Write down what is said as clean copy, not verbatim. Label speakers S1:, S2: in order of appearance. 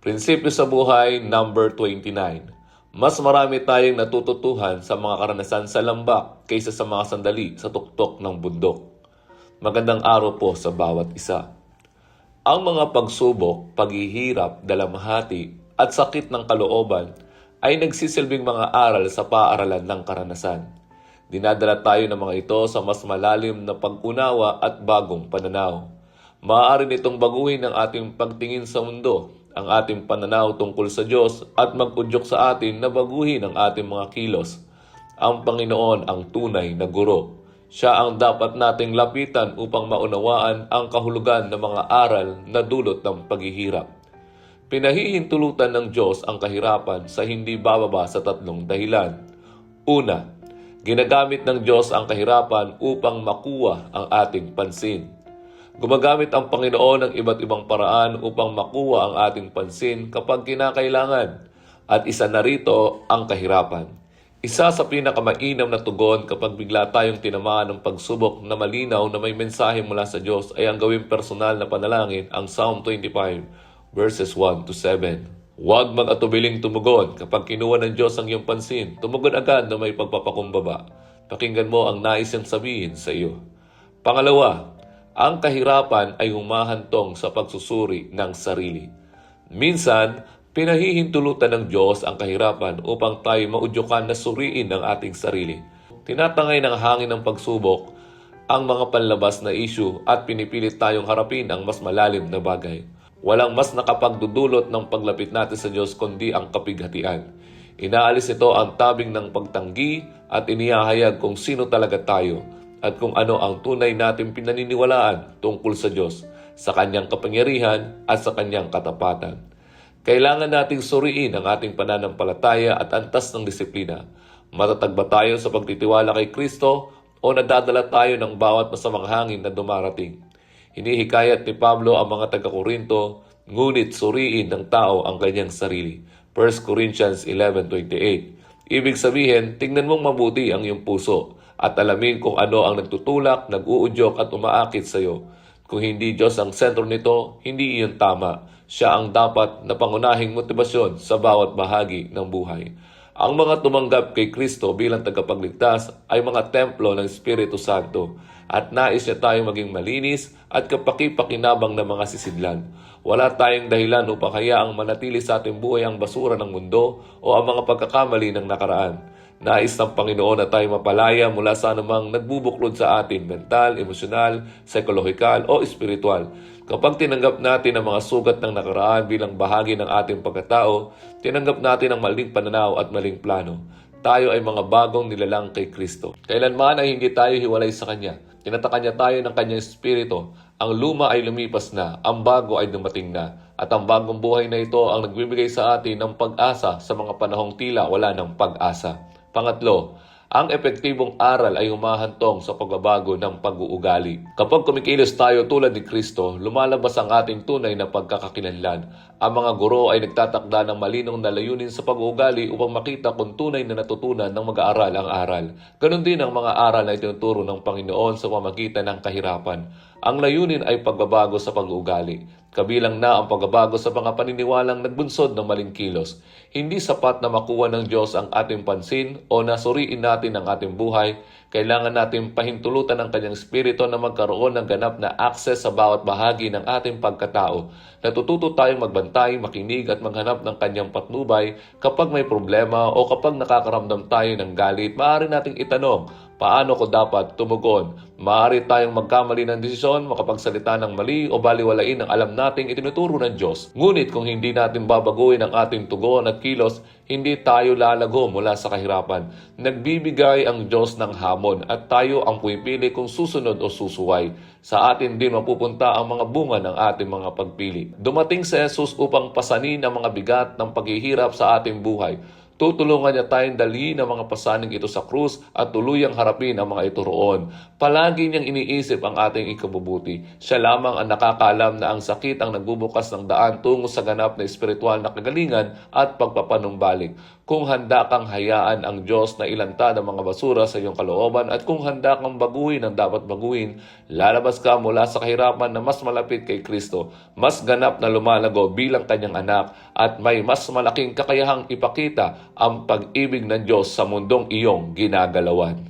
S1: Prinsipyo sa buhay, number 29. Mas marami tayong natututuhan sa mga karanasan sa lambak kaysa sa mga sandali sa tuktok ng bundok. Magandang araw po sa bawat isa. Ang mga pagsubok, paghihirap, dalamhati at sakit ng kalooban ay nagsisilbing mga aral sa paaralan ng karanasan. Dinadala tayo ng mga ito sa mas malalim na pag-unawa at bagong pananaw. Maaari nitong baguhin ang ating pagtingin sa mundo, ang ating pananaw tungkol sa Diyos at mag-udyok sa atin na baguhin ang ating mga kilos. Ang Panginoon ang tunay na guro. Siya ang dapat nating lapitan upang maunawaan ang kahulugan ng mga aral na dulot ng paghihirap. Pinahihintulutan ng Diyos ang kahirapan sa hindi bababa sa tatlong dahilan. Una, ginagamit ng Diyos ang kahirapan upang makuha ang ating pansin. Gumagamit ang Panginoon ng iba't ibang paraan upang makuha ang ating pansin kapag kinakailangan. At isa na rito ang kahirapan. Isa sa pinakamainam na tugon kapag bigla tayong tinamaan ng pagsubok na malinaw na may mensahe mula sa Diyos ay ang gawing personal na panalangin, ang Psalm 25 verses 1 to 7. Huwag mag-atubiling tumugon kapag kinuha ng Diyos ang iyong pansin. Tumugon agad na may pagpapakumbaba. Pakinggan mo ang nais niyang sabihin sa iyo. Pangalawa, ang kahirapan ay humahantong sa pagsusuri ng sarili. Minsan, pinahihintulutan ng Diyos ang kahirapan upang tayo maudyukan na suriin ang ating sarili. Tinatangay ng hangin ng pagsubok ang mga panlabas na issue at pinipilit tayong harapin ang mas malalim na bagay. Walang mas nakapagdudulot ng paglapit natin sa Diyos kundi ang kapighatian. Inaalis ito ang tabing ng pagtanggi at inihahayag kung sino talaga tayo at kung ano ang tunay nating pinaniniwalaan tungkol sa Diyos, sa Kanyang kapangyarihan at sa Kanyang katapatan. Kailangan nating suriin ang ating pananampalataya at antas ng disiplina. Matatag ba tayo sa pagtitiwala kay Kristo o nadadala tayo ng bawat masamang hangin na dumarating? Hinihikayat ni Pablo ang mga taga-Korinto, ngunit suriin ng tao ang kanyang sarili. 1 Corinthians 11:28. Ibig sabihin, tingnan mong mabuti ang iyong puso at alamin kung ano ang nagtutulak, nag-uudyok at umaakit sa iyo. Kung hindi Diyos ang sentro nito, hindi iyon tama. Siya ang dapat na pangunahing motibasyon sa bawat bahagi ng buhay. Ang mga tumanggap kay Kristo bilang tagapagligtas ay mga templo ng Espiritu Santo at nais niya tayong maging malinis at kapaki-pakinabang ng mga sisidlan. Wala tayong dahilan upang hayaang manatili sa ating buhay ang basura ng mundo o ang mga pagkakamali ng nakaraan. Nais ng Panginoon na tayo mapalaya mula sa anumang nagbubuklod sa atin, mental, emosyonal, psikolohikal o espiritual. Kapag tinanggap natin ang mga sugat ng nakaraan bilang bahagi ng ating pagkatao, tinanggap natin ang maling pananaw at maling plano. Tayo ay mga bagong nilalang kay Kristo. Kailanman ay hindi tayo hiwalay sa Kanya. Tinataka niya tayo ng Kanyang Espiritu. Ang luma ay lumipas na, ang bago ay dumating na. At ang bagong buhay na ito ang nagbibigay sa atin ng pag-asa sa mga panahong tila wala ng pag-asa. Pangatlo, ang epektibong aral ay humahantong sa pagbabago ng pag-uugali. Kapag kumikilos tayo tulad ni Kristo, lumalabas ang ating tunay na pagkakakilanlan. Ang mga guro ay nagtatakda ng malinong na layunin sa pag-uugali upang makita kung tunay na natutunan ng mag-aaral ang aral. Ganon din ang mga aral na itinuturo ng Panginoon sa pamamagitan ng kahirapan. Ang layunin ay pagbabago sa pag-uugali. Kabilang na ang pagbabago sa mga paniniwalang nagbunsod ng maling kilos. Hindi sapat na makuha ng Diyos ang ating pansin o nasuriin natin ang ating buhay. Kailangan natin pahintulutan ng Kanyang Espiritu na magkaroon ng ganap na akses sa bawat bahagi ng ating pagkatao. Natututo tayong magbantay, makinig at maghanap ng Kanyang patnubay kapag may problema o kapag nakakaramdam tayo ng galit. Maaari nating itanong, paano ko dapat tumugon? Maaari tayong magkamali ng desisyon, makapagsalita ng mali o baliwalain ang alam nating itinuturo ng Diyos. Ngunit kung hindi natin babaguhin ang ating tugon at kilos, hindi tayo lalago mula sa kahirapan. Nagbibigay ang Diyos ng hamon at tayo ang pumipili kung susunod o susuway. Sa atin din mapupunta ang mga bunga ng ating mga pagpili. Dumating si Jesus upang pasanin ang mga bigat ng paghihirap sa ating buhay. Tutulungan niya tayong dalhin ang mga pasaning ito sa krus at tuluyang harapin ang mga ito roon. Palagi niyang iniisip ang ating ikabubuti. Siya lamang ang nakakaalam na ang sakit ang nagbubukas ng daan tungo sa ganap na espiritual na kagalingan at pagpapanumbalik. kung handa kang hayaan ang Diyos na ilanta ng mga basura sa iyong kalooban at kung handa kang baguhin ang dapat baguhin, lalabas ka mula sa kahirapan na mas malapit kay Kristo, mas ganap na lumalago bilang kanyang anak at may mas malaking kakayahang ipakita ang pag-ibig ng Diyos sa mundong iyong ginagalawan.